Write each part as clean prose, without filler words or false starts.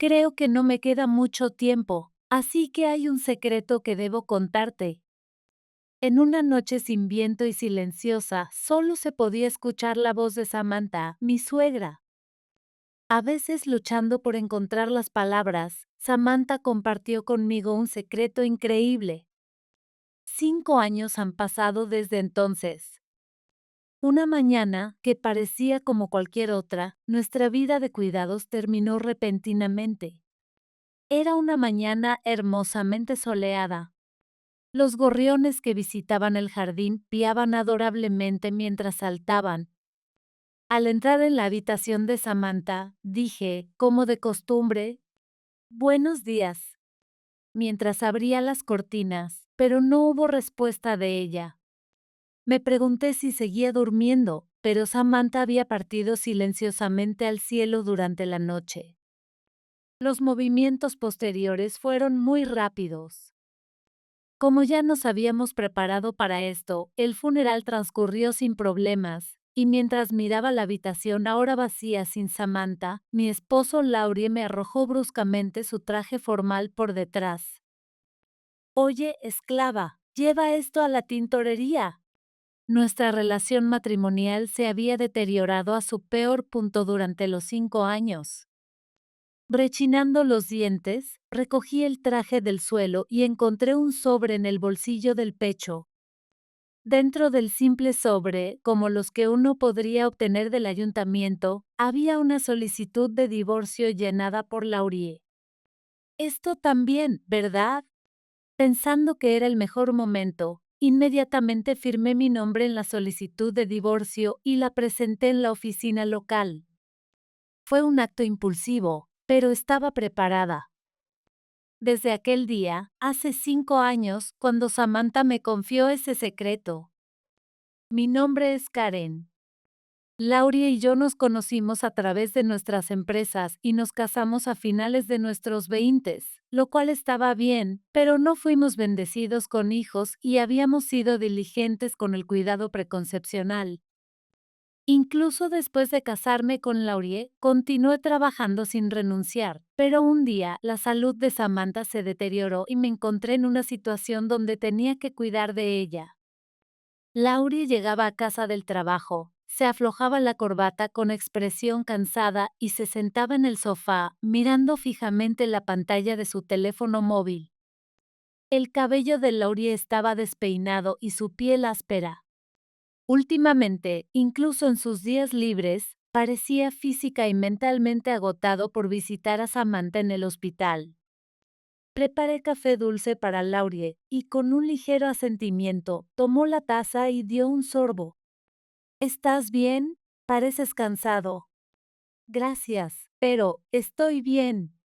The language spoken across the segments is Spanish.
Creo que no me queda mucho tiempo, así que hay un secreto que debo contarte. En una noche sin viento y silenciosa, solo se podía escuchar la voz de Samantha, mi suegra. A veces luchando por encontrar las palabras, Samantha compartió conmigo un secreto increíble. 5 años han pasado desde entonces. Una mañana, que parecía como cualquier otra, nuestra vida de cuidados terminó repentinamente. Era una mañana hermosamente soleada. Los gorriones que visitaban el jardín piaban adorablemente mientras saltaban. Al entrar en la habitación de Samantha, dije, como de costumbre, «Buenos días», mientras abría las cortinas, pero no hubo respuesta de ella. Me pregunté si seguía durmiendo, pero Samantha había partido silenciosamente al cielo durante la noche. Los movimientos posteriores fueron muy rápidos. Como ya nos habíamos preparado para esto, el funeral transcurrió sin problemas, y mientras miraba la habitación ahora vacía sin Samantha, mi esposo Laurie me arrojó bruscamente su traje formal por detrás. «Oye, esclava, lleva esto a la tintorería». Nuestra relación matrimonial se había deteriorado a su peor punto durante los 5 años. Rechinando los dientes, recogí el traje del suelo y encontré un sobre en el bolsillo del pecho. Dentro del simple sobre, como los que uno podría obtener del ayuntamiento, había una solicitud de divorcio llenada por Laurie. Esto también, ¿verdad? Pensando que era el mejor momento, inmediatamente firmé mi nombre en la solicitud de divorcio y la presenté en la oficina local. Fue un acto impulsivo, pero estaba preparada. Desde aquel día, hace 5 años, cuando Samantha me confió ese secreto. Mi nombre es Karen. Laurie y yo nos conocimos a través de nuestras empresas y nos casamos a finales de nuestros 20, lo cual estaba bien, pero no fuimos bendecidos con hijos y habíamos sido diligentes con el cuidado preconcepcional. Incluso después de casarme con Laurie, continué trabajando sin renunciar, pero un día la salud de Samantha se deterioró y me encontré en una situación donde tenía que cuidar de ella. Laurie llegaba a casa del trabajo, se aflojaba la corbata con expresión cansada y se sentaba en el sofá, mirando fijamente la pantalla de su teléfono móvil. El cabello de Laurie estaba despeinado y su piel áspera. Últimamente, incluso en sus días libres, parecía física y mentalmente agotado por visitar a Samantha en el hospital. Preparé café dulce para Laurie y con un ligero asentimiento tomó la taza y dio un sorbo. «¿Estás bien? Pareces cansado». «Gracias, pero estoy bien».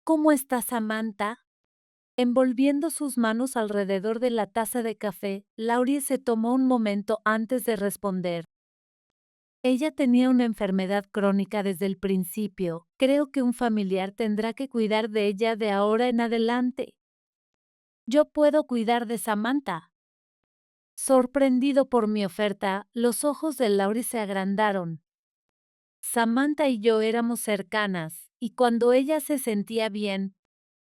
«¿Cómo está Samantha?» Envolviendo sus manos alrededor de la taza de café, Laurie se tomó un momento antes de responder. «Ella tenía una enfermedad crónica desde el principio. Creo que un familiar tendrá que cuidar de ella de ahora en adelante. Yo puedo cuidar de Samantha». Sorprendido por mi oferta, los ojos de Laurie se agrandaron. Samantha y yo éramos cercanas, y cuando ella se sentía bien,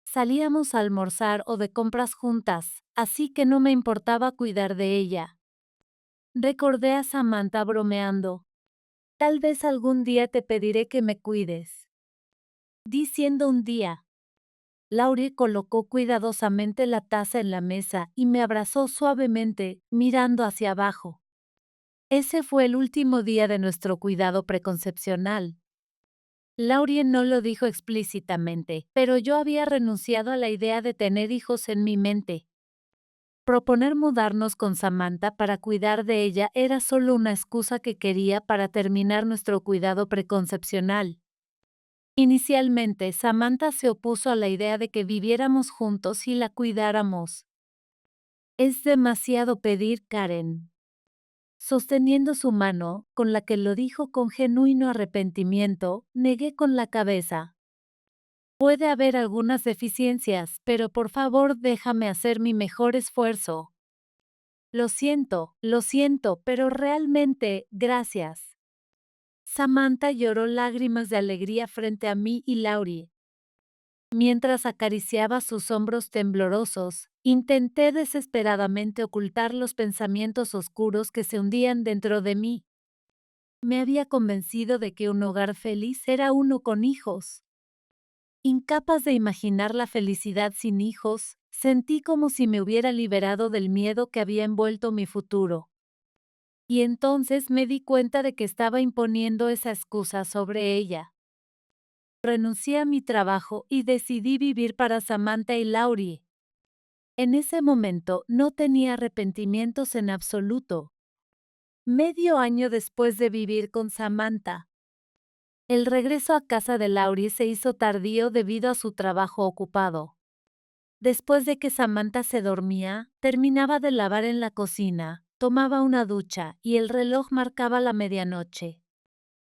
salíamos a almorzar o de compras juntas, así que no me importaba cuidar de ella. Recordé a Samantha bromeando. «Tal vez algún día te pediré que me cuides». Diciendo un día. Laurie colocó cuidadosamente la taza en la mesa y me abrazó suavemente, mirando hacia abajo. Ese fue el último día de nuestro cuidado preconcepcional. Laurie no lo dijo explícitamente, pero yo había renunciado a la idea de tener hijos en mi mente. Proponer mudarnos con Samantha para cuidar de ella era solo una excusa que quería para terminar nuestro cuidado preconcepcional. Inicialmente, Samantha se opuso a la idea de que viviéramos juntos y la cuidáramos. «Es demasiado pedir, Karen». Sosteniendo su mano, con la que lo dijo con genuino arrepentimiento, negué con la cabeza. «Puede haber algunas deficiencias, pero por favor déjame hacer mi mejor esfuerzo». Lo siento, pero realmente, gracias». Samantha lloró lágrimas de alegría frente a mí y Laurie. Mientras acariciaba sus hombros temblorosos, intenté desesperadamente ocultar los pensamientos oscuros que se hundían dentro de mí. Me había convencido de que un hogar feliz era uno con hijos. Incapaz de imaginar la felicidad sin hijos, sentí como si me hubiera liberado del miedo que había envuelto mi futuro. Y entonces me di cuenta de que estaba imponiendo esa excusa sobre ella. Renuncié a mi trabajo y decidí vivir para Samantha y Laurie. En ese momento no tenía arrepentimientos en absoluto. Medio año después de vivir con Samantha, el regreso a casa de Laurie se hizo tardío debido a su trabajo ocupado. Después de que Samantha se dormía, terminaba de lavar en la cocina, tomaba una ducha y el reloj marcaba la medianoche.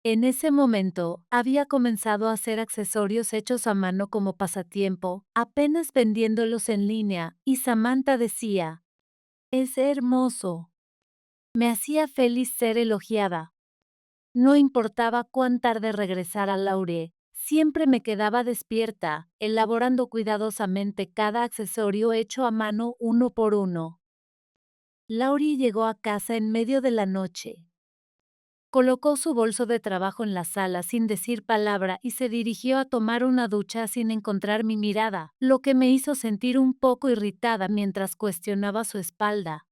En ese momento, había comenzado a hacer accesorios hechos a mano como pasatiempo, apenas vendiéndolos en línea, y Samantha decía, «Es hermoso». Me hacía feliz ser elogiada. No importaba cuán tarde regresara Laurie, siempre me quedaba despierta, elaborando cuidadosamente cada accesorio hecho a mano uno por uno. Laurie llegó a casa en medio de la noche. Colocó su bolso de trabajo en la sala sin decir palabra y se dirigió a tomar una ducha sin encontrar mi mirada, lo que me hizo sentir un poco irritada mientras cuestionaba su espalda.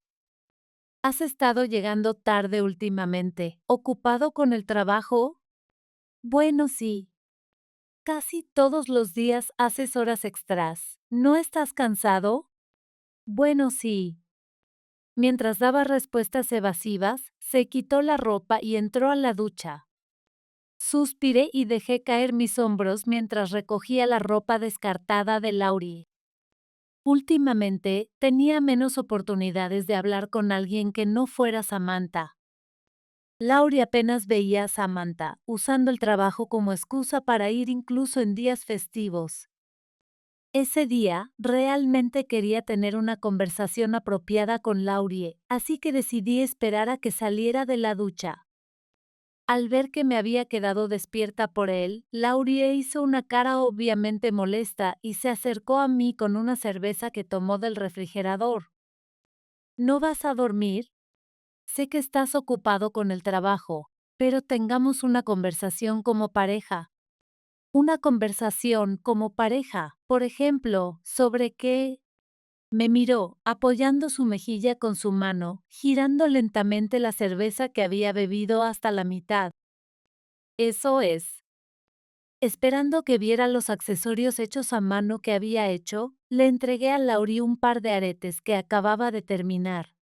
¿Has estado llegando tarde últimamente? ¿Ocupado con el trabajo? Bueno, sí. Casi todos los días haces horas extras. ¿No estás cansado? Bueno, sí. Mientras daba respuestas evasivas, se quitó la ropa y entró a la ducha. Suspiré y dejé caer mis hombros mientras recogía la ropa descartada de Laurie. Últimamente, tenía menos oportunidades de hablar con alguien que no fuera Samantha. Laurie apenas veía a Samantha, usando el trabajo como excusa para ir incluso en días festivos. Ese día, realmente quería tener una conversación apropiada con Laurie, así que decidí esperar a que saliera de la ducha. Al ver que me había quedado despierta por él, Laurie hizo una cara obviamente molesta y se acercó a mí con una cerveza que tomó del refrigerador. ¿No vas a dormir? Sé que estás ocupado con el trabajo, pero tengamos una conversación como pareja. Una conversación como pareja, por ejemplo, ¿sobre qué? Me miró, apoyando su mejilla con su mano, girando lentamente la cerveza que había bebido hasta la mitad. Eso es. Esperando que viera los accesorios hechos a mano que había hecho, le entregué a Laurie un par de aretes que acababa de terminar.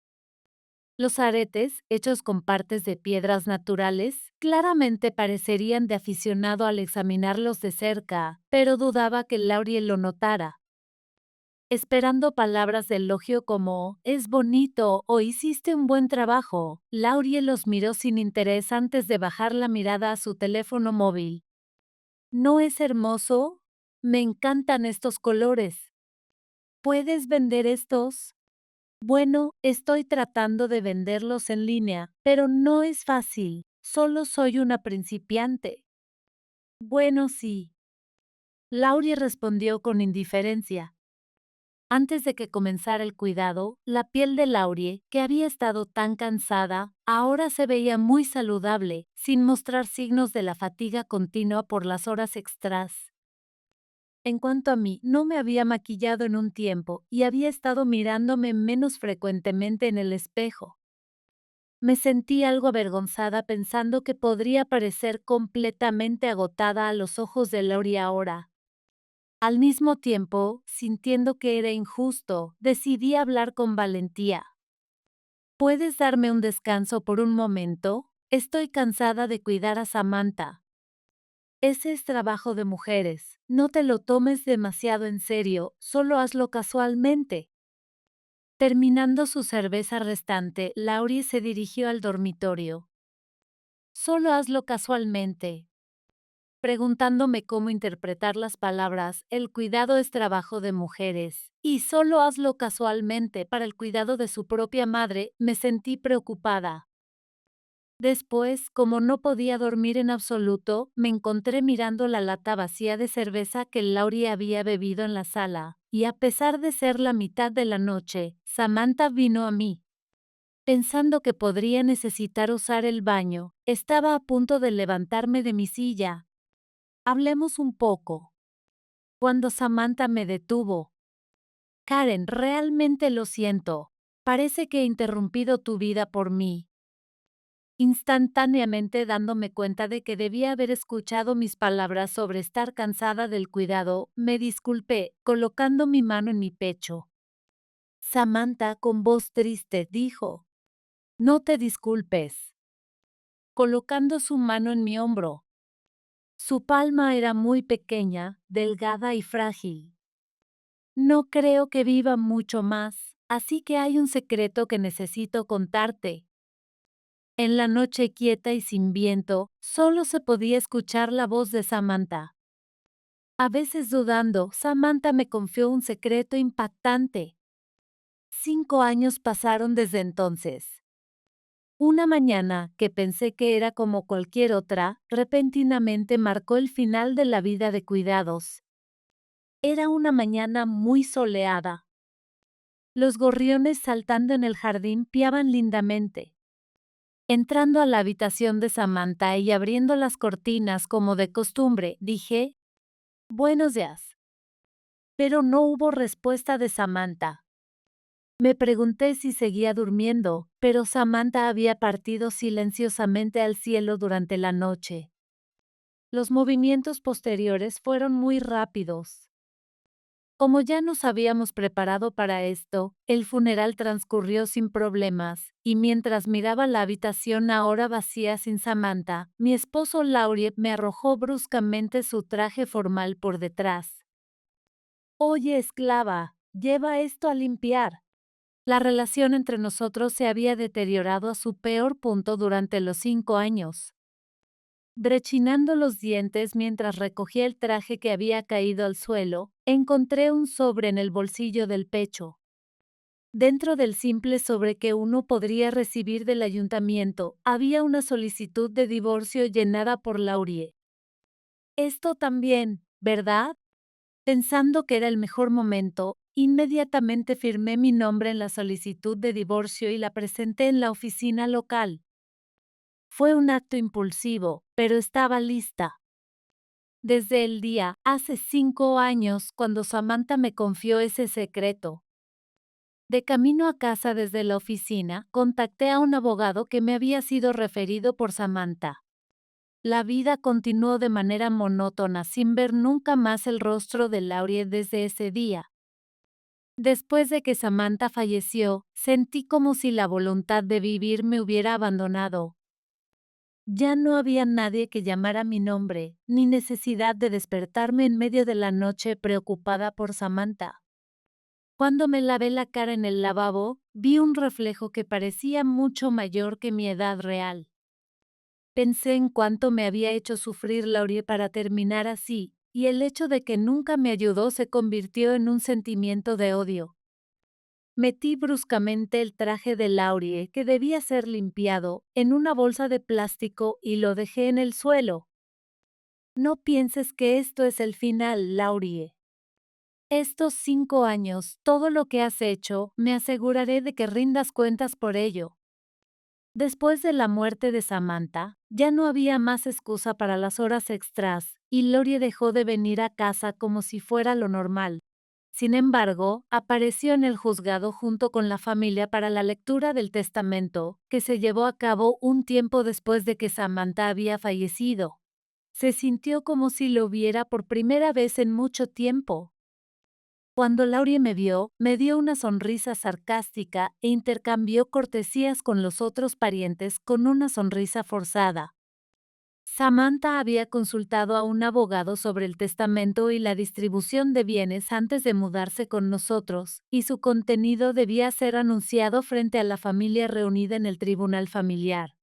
Los aretes, hechos con partes de piedras naturales, claramente parecerían de aficionado al examinarlos de cerca, pero dudaba que Laurie lo notara. Esperando palabras de elogio como «es bonito» o «hiciste un buen trabajo», Laurie los miró sin interés antes de bajar la mirada a su teléfono móvil. ¿No es hermoso? Me encantan estos colores. ¿Puedes vender estos? Bueno, estoy tratando de venderlos en línea, pero no es fácil. Solo soy una principiante. Bueno, sí. Laurie respondió con indiferencia. Antes de que comenzara el cuidado, la piel de Laurie, que había estado tan cansada, ahora se veía muy saludable, sin mostrar signos de la fatiga continua por las horas extras. En cuanto a mí, no me había maquillado en un tiempo y había estado mirándome menos frecuentemente en el espejo. Me sentí algo avergonzada pensando que podría parecer completamente agotada a los ojos de Laurie ahora. Al mismo tiempo, sintiendo que era injusto, decidí hablar con valentía. ¿Puedes darme un descanso por un momento? Estoy cansada de cuidar a Samantha. Ese es trabajo de mujeres. No te lo tomes demasiado en serio, solo hazlo casualmente. Terminando su cerveza restante, Laurie se dirigió al dormitorio. Solo hazlo casualmente. Preguntándome cómo interpretar las palabras, el cuidado es trabajo de mujeres, y solo hazlo casualmente para el cuidado de su propia madre, me sentí preocupada. Después, como no podía dormir en absoluto, me encontré mirando la lata vacía de cerveza que Laurie había bebido en la sala, y a pesar de ser la mitad de la noche, Samantha vino a mí. Pensando que podría necesitar usar el baño, estaba a punto de levantarme de mi silla. Hablemos un poco. Cuando Samantha me detuvo. Karen, realmente lo siento. Parece que he interrumpido tu vida por mí. Instantáneamente dándome cuenta de que debía haber escuchado mis palabras sobre estar cansada del cuidado, me disculpé, colocando mi mano en mi pecho. Samantha, con voz triste, dijo, no te disculpes. Colocando su mano en mi hombro. Su palma era muy pequeña, delgada y frágil. No creo que viva mucho más, así que hay un secreto que necesito contarte. En la noche quieta y sin viento, solo se podía escuchar la voz de Samantha. A veces dudando, Samantha me confió un secreto impactante. 5 años pasaron desde entonces. Una mañana, que pensé que era como cualquier otra, repentinamente marcó el final de la vida de cuidados. Era una mañana muy soleada. Los gorriones saltando en el jardín piaban lindamente. Entrando a la habitación de Samantha y abriendo las cortinas como de costumbre, dije, buenos días. Pero no hubo respuesta de Samantha. Me pregunté si seguía durmiendo, pero Samantha había partido silenciosamente al cielo durante la noche. Los movimientos posteriores fueron muy rápidos. Como ya nos habíamos preparado para esto, el funeral transcurrió sin problemas, y mientras miraba la habitación ahora vacía sin Samantha, mi esposo Laurie me arrojó bruscamente su traje formal por detrás. Oye, esclava, lleva esto a limpiar. La relación entre nosotros se había deteriorado a su peor punto durante los 5 años. Rechinando los dientes mientras recogía el traje que había caído al suelo, encontré un sobre en el bolsillo del pecho. Dentro del simple sobre que uno podría recibir del ayuntamiento, había una solicitud de divorcio llenada por Laurie. Esto también, ¿verdad? Pensando que era el mejor momento, inmediatamente firmé mi nombre en la solicitud de divorcio y la presenté en la oficina local. Fue un acto impulsivo, pero estaba lista. Desde el día, hace 5 años, cuando Samantha me confió ese secreto. De camino a casa desde la oficina, contacté a un abogado que me había sido referido por Samantha. La vida continuó de manera monótona sin ver nunca más el rostro de Laurie desde ese día. Después de que Samantha falleció, sentí como si la voluntad de vivir me hubiera abandonado. Ya no había nadie que llamara mi nombre, ni necesidad de despertarme en medio de la noche preocupada por Samantha. Cuando me lavé la cara en el lavabo, vi un reflejo que parecía mucho mayor que mi edad real. Pensé en cuánto me había hecho sufrir Laurie para terminar así, y el hecho de que nunca me ayudó se convirtió en un sentimiento de odio. Metí bruscamente el traje de Laurie, que debía ser limpiado, en una bolsa de plástico y lo dejé en el suelo. No pienses que esto es el final, Laurie. Estos 5 años, todo lo que has hecho, me aseguraré de que rindas cuentas por ello. Después de la muerte de Samantha, ya no había más excusa para las horas extras, y Laurie dejó de venir a casa como si fuera lo normal. Sin embargo, apareció en el juzgado junto con la familia para la lectura del testamento, que se llevó a cabo un tiempo después de que Samantha había fallecido. Se sintió como si lo viera por primera vez en mucho tiempo. Cuando Laurie me vio, me dio una sonrisa sarcástica e intercambió cortesías con los otros parientes con una sonrisa forzada. Samantha había consultado a un abogado sobre el testamento y la distribución de bienes antes de mudarse con nosotros, y su contenido debía ser anunciado frente a la familia reunida en el tribunal familiar.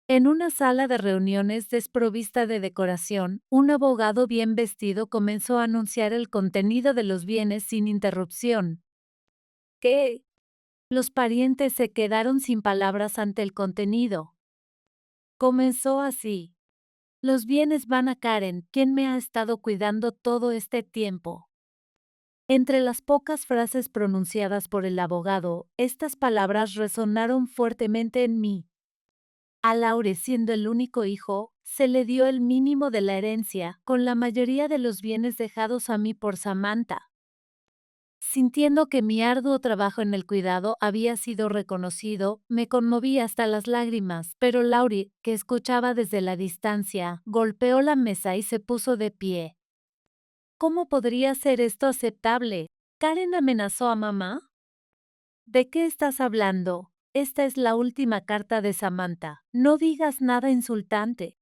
En una sala de reuniones desprovista de decoración, un abogado bien vestido comenzó a anunciar el contenido de los bienes sin interrupción. ¿Qué? Los parientes se quedaron sin palabras ante el contenido. Comenzó así. Los bienes van a Karen, quien me ha estado cuidando todo este tiempo. Entre las pocas frases pronunciadas por el abogado, estas palabras resonaron fuertemente en mí. A Laure, siendo el único hijo, se le dio el mínimo de la herencia, con la mayoría de los bienes dejados a mí por Samantha. Sintiendo que mi arduo trabajo en el cuidado había sido reconocido, me conmoví hasta las lágrimas, pero Laurie, que escuchaba desde la distancia, golpeó la mesa y se puso de pie. ¿Cómo podría ser esto aceptable? ¿Karen amenazó a mamá? ¿De qué estás hablando? Esta es la última carta de Samantha. No digas nada insultante.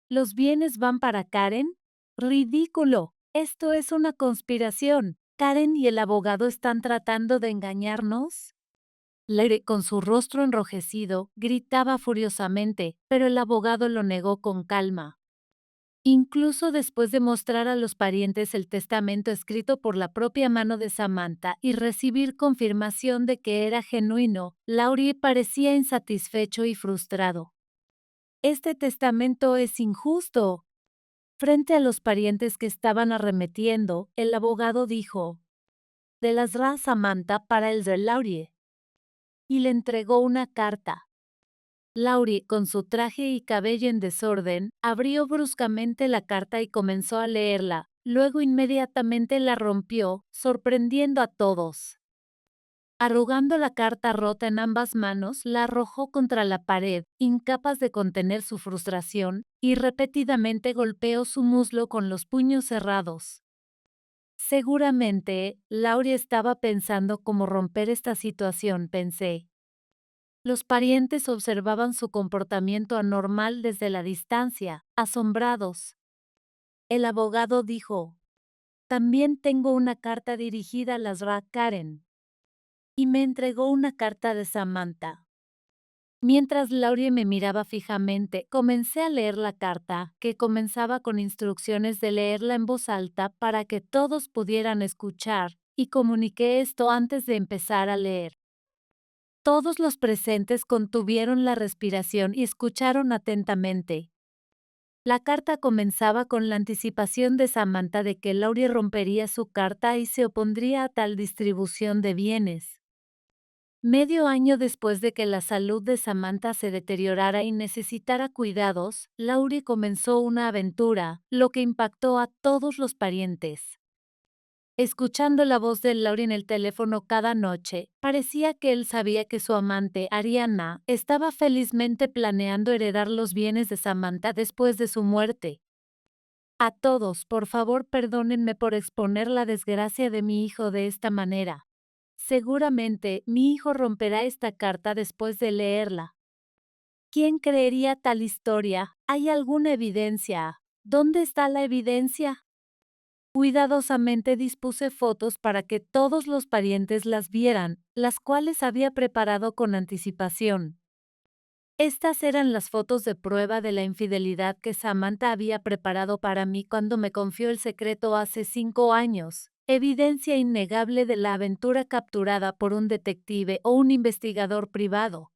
¿Los bienes van para Karen? ¡Ridículo! Esto es una conspiración. ¿Karen y el abogado están tratando de engañarnos? Leire, con su rostro enrojecido, gritaba furiosamente, pero el abogado lo negó con calma. Incluso después de mostrar a los parientes el testamento escrito por la propia mano de Samantha y recibir confirmación de que era genuino, Laurie parecía insatisfecho y frustrado. Este testamento es injusto. Frente a los parientes que estaban arremetiendo, el abogado dijo: de las Ra Samantha para el de Laurie. Y le entregó una carta. Laurie, con su traje y cabello en desorden, abrió bruscamente la carta y comenzó a leerla. Luego inmediatamente la rompió, sorprendiendo a todos. Arrugando la carta rota en ambas manos, la arrojó contra la pared, incapaz de contener su frustración, y repetidamente golpeó su muslo con los puños cerrados. Seguramente, Laurie estaba pensando cómo romper esta situación, pensé. Los parientes observaban su comportamiento anormal desde la distancia, asombrados. El abogado dijo: también tengo una carta dirigida a las Ra Karen. Y me entregó una carta de Samantha. Mientras Laurie me miraba fijamente, comencé a leer la carta, que comenzaba con instrucciones de leerla en voz alta para que todos pudieran escuchar, y comuniqué esto antes de empezar a leer. Todos los presentes contuvieron la respiración y escucharon atentamente. La carta comenzaba con la anticipación de Samantha de que Laurie rompería su carta y se opondría a tal distribución de bienes. Medio año después de que la salud de Samantha se deteriorara y necesitara cuidados, Laurie comenzó una aventura, lo que impactó a todos los parientes. Escuchando la voz de Laurie en el teléfono cada noche, parecía que él sabía que su amante, Ariana, estaba felizmente planeando heredar los bienes de Samantha después de su muerte. A todos, por favor, perdónenme por exponer la desgracia de mi hijo de esta manera. Seguramente, mi hijo romperá esta carta después de leerla. ¿Quién creería tal historia? ¿Hay alguna evidencia? ¿Dónde está la evidencia? Cuidadosamente dispuse fotos para que todos los parientes las vieran, las cuales había preparado con anticipación. Estas eran las fotos de prueba de la infidelidad que Samantha había preparado para mí cuando me confió el secreto hace 5 años, evidencia innegable de la aventura capturada por un detective o un investigador privado.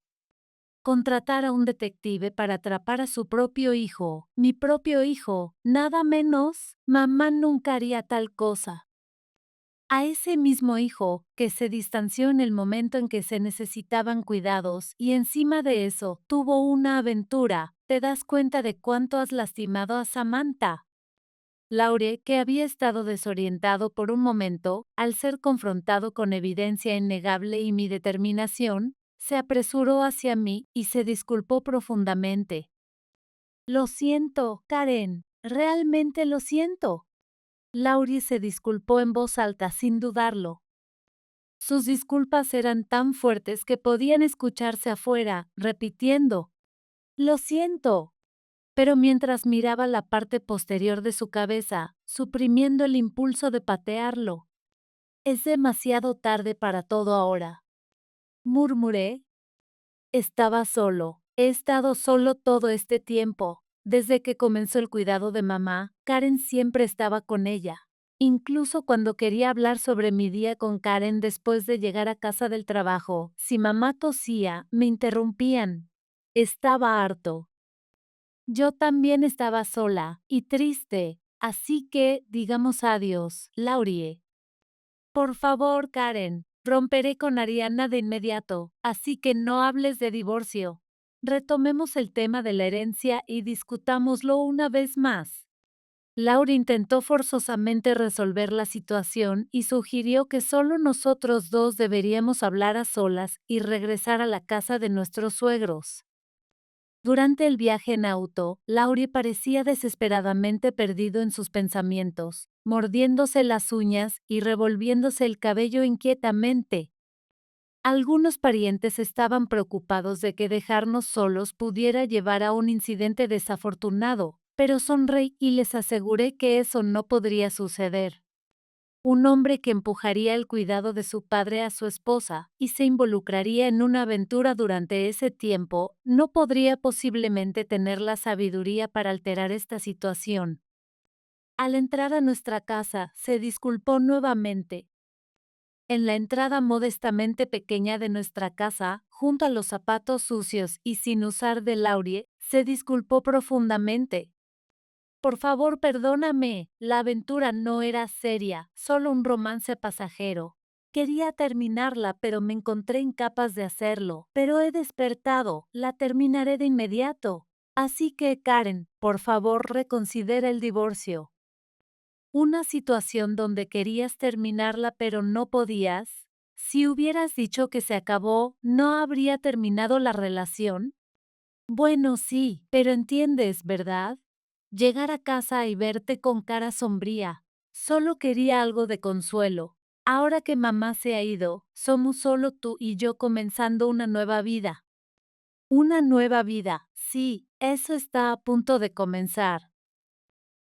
Contratar a un detective para atrapar a su propio hijo, mi propio hijo, nada menos, mamá nunca haría tal cosa. A ese mismo hijo, que se distanció en el momento en que se necesitaban cuidados y encima de eso tuvo una aventura, ¿te das cuenta de cuánto has lastimado a Samantha? Laurie, que había estado desorientado por un momento, al ser confrontado con evidencia innegable y mi determinación, se apresuró hacia mí y se disculpó profundamente. Lo siento, Karen, realmente lo siento. Laurie se disculpó en voz alta sin dudarlo. Sus disculpas eran tan fuertes que podían escucharse afuera, repitiendo: lo siento. Pero mientras miraba la parte posterior de su cabeza, suprimiendo el impulso de patearlo. Es demasiado tarde para todo ahora. Murmuré. Estaba solo. He estado solo todo este tiempo. Desde que comenzó el cuidado de mamá, Karen siempre estaba con ella. Incluso cuando quería hablar sobre mi día con Karen después de llegar a casa del trabajo, si mamá tosía, me interrumpían. Estaba harto. Yo también estaba sola y triste, así que digamos adiós, Laurie. Por favor, Karen, romperé con Ariana de inmediato, así que no hables de divorcio. Retomemos el tema de la herencia y discutámoslo una vez más. Laura intentó forzosamente resolver la situación y sugirió que solo nosotros dos deberíamos hablar a solas y regresar a la casa de nuestros suegros. Durante el viaje en auto, Laurie parecía desesperadamente perdido en sus pensamientos, mordiéndose las uñas y revolviéndose el cabello inquietamente. Algunos parientes estaban preocupados de que dejarnos solos pudiera llevar a un incidente desafortunado, pero sonreí y les aseguré que eso no podría suceder. Un hombre que empujaría el cuidado de su padre a su esposa y se involucraría en una aventura durante ese tiempo, no podría posiblemente tener la sabiduría para alterar esta situación. Al entrar a nuestra casa, se disculpó nuevamente. En la entrada modestamente pequeña de nuestra casa, junto a los zapatos sucios y sin usar de Laurie, se disculpó profundamente. Por favor, perdóname, la aventura no era seria, solo un romance pasajero. Quería terminarla, pero me encontré incapaz de hacerlo. Pero he despertado, la terminaré de inmediato. Así que, Karen, por favor, reconsidera el divorcio. Una situación donde querías terminarla pero no podías. Si hubieras dicho que se acabó, ¿no habría terminado la relación? Bueno, sí, pero entiendes, ¿verdad? Llegar a casa y verte con cara sombría. Solo quería algo de consuelo. Ahora que mamá se ha ido, somos solo tú y yo comenzando una nueva vida. Una nueva vida, sí, eso está a punto de comenzar.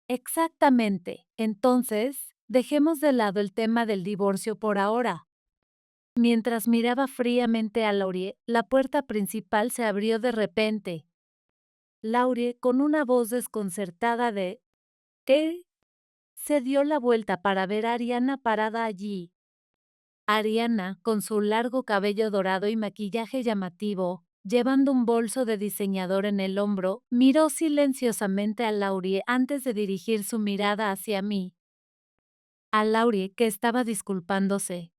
Exactamente. Entonces, dejemos de lado el tema del divorcio por ahora. Mientras miraba fríamente a Laurie, la puerta principal se abrió de repente. Laurie, con una voz desconcertada de ¿qué? Se dio la vuelta para ver a Ariana parada allí. Ariana, con su largo cabello dorado y maquillaje llamativo, llevando un bolso de diseñador en el hombro, miró silenciosamente a Laurie antes de dirigir su mirada hacia mí. A Laurie, que estaba disculpándose.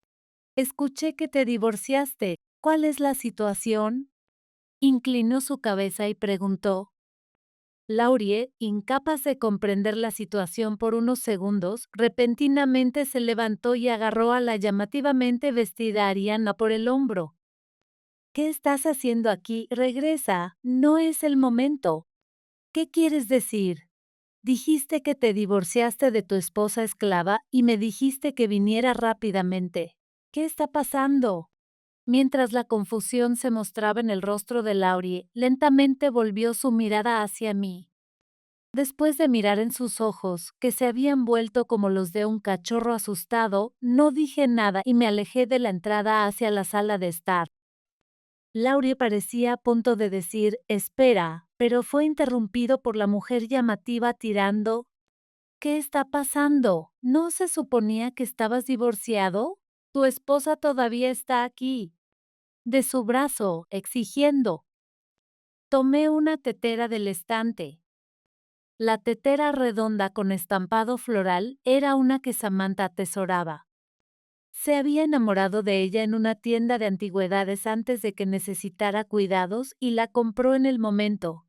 Escuché que te divorciaste. ¿Cuál es la situación? Inclinó su cabeza y preguntó. Laurie, incapaz de comprender la situación por unos segundos, repentinamente se levantó y agarró a la llamativamente vestida Ariana por el hombro. ¿Qué estás haciendo aquí? Regresa, no es el momento. ¿Qué quieres decir? Dijiste que te divorciaste de tu esposa esclava y me dijiste que viniera rápidamente. ¿Qué está pasando? Mientras la confusión se mostraba en el rostro de Laurie, lentamente volvió su mirada hacia mí. Después de mirar en sus ojos, que se habían vuelto como los de un cachorro asustado, no dije nada y me alejé de la entrada hacia la sala de estar. Laurie parecía a punto de decir, espera, pero fue interrumpido por la mujer llamativa tirando. ¿Qué está pasando? ¿No se suponía que estabas divorciado? Tu esposa todavía está aquí. De su brazo, exigiendo. Tomé una tetera del estante. La tetera redonda con estampado floral era una que Samantha atesoraba. Se había enamorado de ella en una tienda de antigüedades antes de que necesitara cuidados y la compró en el momento.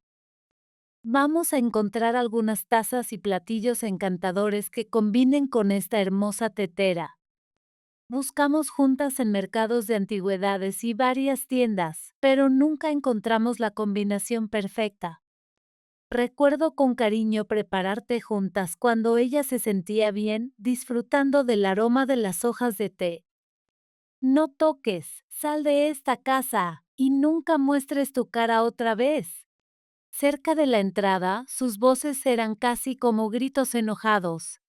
Vamos a encontrar algunas tazas y platillos encantadores que combinen con esta hermosa tetera. Buscamos juntas en mercados de antigüedades y varias tiendas, pero nunca encontramos la combinación perfecta. Recuerdo con cariño prepararte juntas cuando ella se sentía bien, disfrutando del aroma de las hojas de té. No toques, sal de esta casa, y nunca muestres tu cara otra vez. Cerca de la entrada, sus voces eran casi como gritos enojados.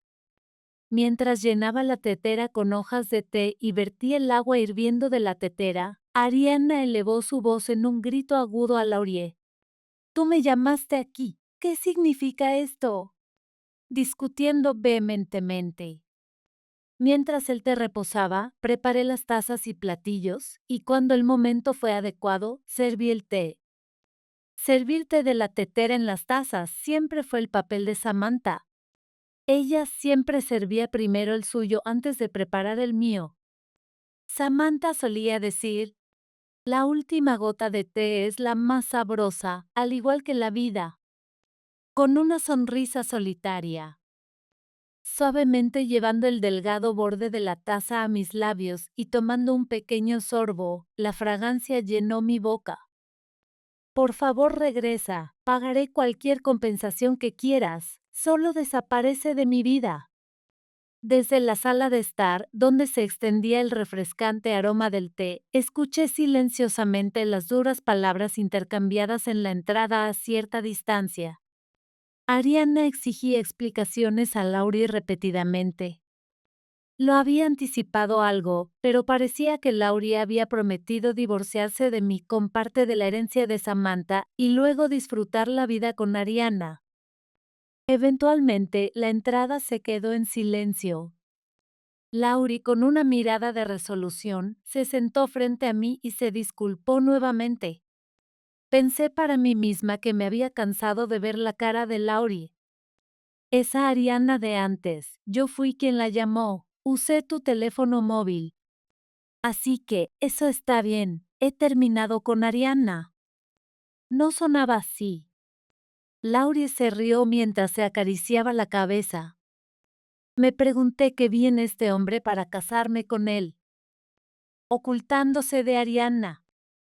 Mientras llenaba la tetera con hojas de té y vertía el agua hirviendo de la tetera, Ariana elevó su voz en un grito agudo a Laurie. Tú me llamaste aquí. ¿Qué significa esto? Discutiendo vehementemente. Mientras el té reposaba, preparé las tazas y platillos, y cuando el momento fue adecuado, serví el té. Servir té de la tetera en las tazas siempre fue el papel de Samantha. Ella siempre servía primero el suyo antes de preparar el mío. Samantha solía decir, la última gota de té es la más sabrosa, al igual que la vida. Con una sonrisa solitaria. Suavemente llevando el delgado borde de la taza a mis labios y tomando un pequeño sorbo, la fragancia llenó mi boca. Por favor, regresa, pagaré cualquier compensación que quieras, solo desaparece de mi vida. Desde la sala de estar, donde se extendía el refrescante aroma del té, escuché silenciosamente las duras palabras intercambiadas en la entrada a cierta distancia. Ariana exigía explicaciones a Laurie repetidamente. Lo había anticipado algo, pero parecía que Laurie había prometido divorciarse de mí con parte de la herencia de Samantha y luego disfrutar la vida con Ariana. Eventualmente, la entrada se quedó en silencio. Laurie, con una mirada de resolución, se sentó frente a mí y se disculpó nuevamente. Pensé para mí misma que me había cansado de ver la cara de Laurie. Esa Ariana de antes, yo fui quien la llamó, usé tu teléfono móvil. Así que, eso está bien, he terminado con Ariana. No sonaba así. Laurie se rió mientras se acariciaba la cabeza. Me pregunté qué vi en este hombre para casarme con él. Ocultándose de Ariana.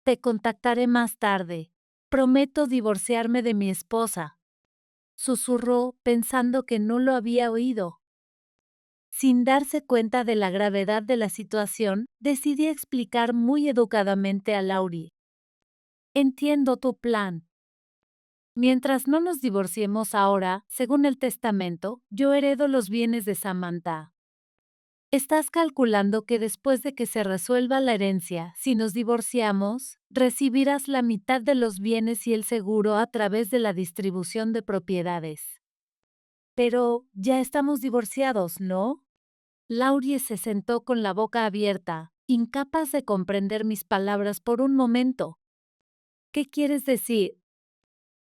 Te contactaré más tarde. Prometo divorciarme de mi esposa. Susurró, pensando que no lo había oído. Sin darse cuenta de la gravedad de la situación, decidí explicar muy educadamente a Laurie. Entiendo tu plan. Mientras no nos divorciemos ahora, según el testamento, yo heredo los bienes de Samantha. Estás calculando que después de que se resuelva la herencia, si nos divorciamos, recibirás la mitad de los bienes y el seguro a través de la distribución de propiedades. Pero ya estamos divorciados, ¿no? Laurie se sentó con la boca abierta, incapaz de comprender mis palabras por un momento. ¿Qué quieres decir?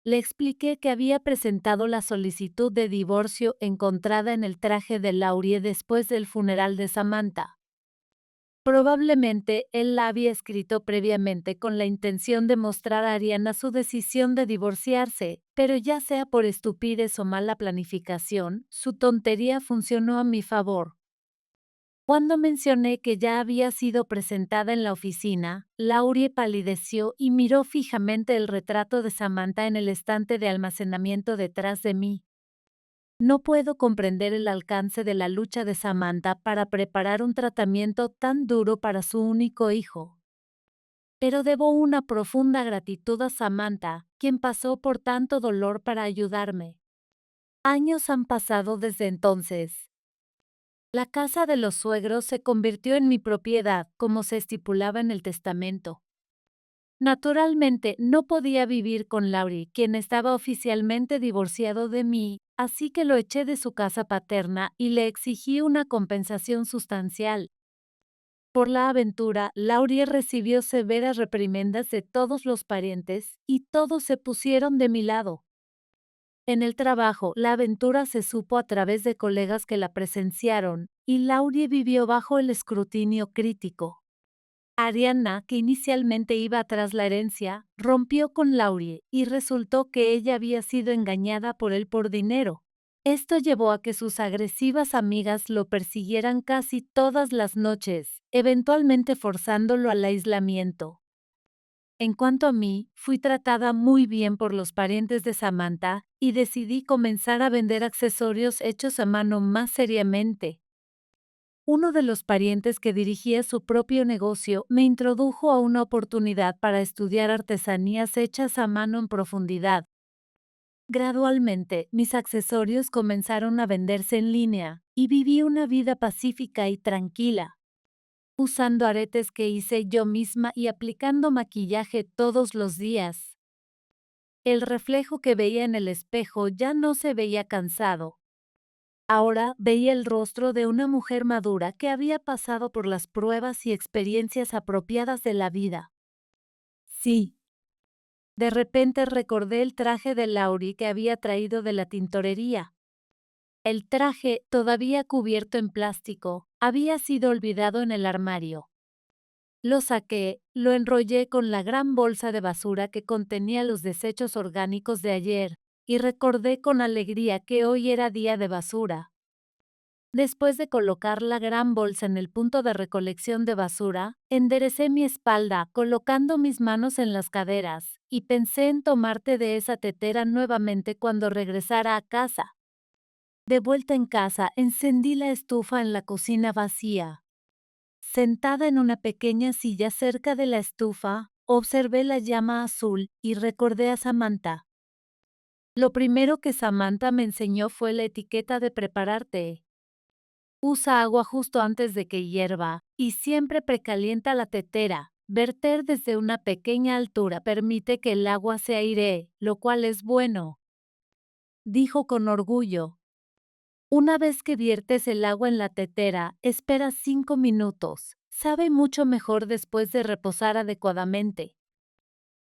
Le expliqué que había presentado la solicitud de divorcio encontrada en el traje de Laurie después del funeral de Samantha. Probablemente él la había escrito previamente con la intención de mostrar a Ariana su decisión de divorciarse, pero ya sea por estupidez o mala planificación, su tontería funcionó a mi favor. Cuando mencioné que ya había sido presentada en la oficina, Laurie palideció y miró fijamente el retrato de Samantha en el estante de almacenamiento detrás de mí. No puedo comprender el alcance de la lucha de Samantha para preparar un tratamiento tan duro para su único hijo. Pero debo una profunda gratitud a Samantha, quien pasó por tanto dolor para ayudarme. Años han pasado desde entonces. La casa de los suegros se convirtió en mi propiedad, como se estipulaba en el testamento. Naturalmente, no podía vivir con Laurie, quien estaba oficialmente divorciado de mí, así que lo eché de su casa paterna y le exigí una compensación sustancial. Por la aventura, Laurie recibió severas reprimendas de todos los parientes y todos se pusieron de mi lado. En el trabajo, la aventura se supo a través de colegas que la presenciaron, y Laurie vivió bajo el escrutinio crítico. Ariana, que inicialmente iba tras la herencia, rompió con Laurie y resultó que ella había sido engañada por él por dinero. Esto llevó a que sus agresivas amigas lo persiguieran casi todas las noches, eventualmente forzándolo al aislamiento. En cuanto a mí, fui tratada muy bien por los parientes de Samantha y decidí comenzar a vender accesorios hechos a mano más seriamente. Uno de los parientes que dirigía su propio negocio me introdujo a una oportunidad para estudiar artesanías hechas a mano en profundidad. Gradualmente, mis accesorios comenzaron a venderse en línea y viví una vida pacífica y tranquila, usando aretes que hice yo misma y aplicando maquillaje todos los días. El reflejo que veía en el espejo ya no se veía cansado. Ahora veía el rostro de una mujer madura que había pasado por las pruebas y experiencias apropiadas de la vida. Sí, De repente recordé el traje de Laurie que había traído de la tintorería. El traje, todavía cubierto en plástico, había sido olvidado en el armario. Lo saqué, lo enrollé con la gran bolsa de basura que contenía los desechos orgánicos de ayer, y recordé con alegría que hoy era día de basura. Después de colocar la gran bolsa en el punto de recolección de basura, enderecé mi espalda, colocando mis manos en las caderas, y pensé en tomarte de esa tetera nuevamente cuando regresara a casa. De vuelta en casa, encendí la estufa en la cocina vacía. Sentada en una pequeña silla cerca de la estufa, observé la llama azul y recordé a Samantha. Lo primero que Samantha me enseñó fue la etiqueta de preparar té. Usa agua justo antes de que hierva y siempre precalienta la tetera. Verter desde una pequeña altura permite que el agua se airee, lo cual es bueno, dijo con orgullo. Una vez que viertes el agua en la tetera, espera 5 minutos. Sabe mucho mejor después de reposar adecuadamente.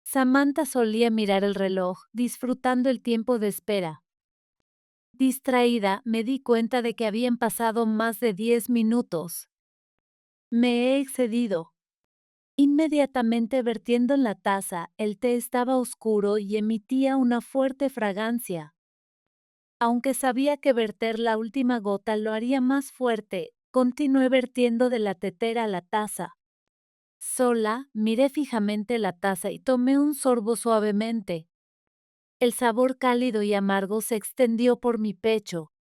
Samantha solía mirar el reloj, disfrutando el tiempo de espera. Distraída, me di cuenta de que habían pasado más de 10 minutos. Me he excedido. Inmediatamente vertiendo en la taza, el té estaba oscuro y emitía una fuerte fragancia. Aunque sabía que verter la última gota lo haría más fuerte, continué vertiendo de la tetera a la taza. Sola, miré fijamente la taza y tomé un sorbo suavemente. El sabor cálido y amargo se extendió por mi pecho.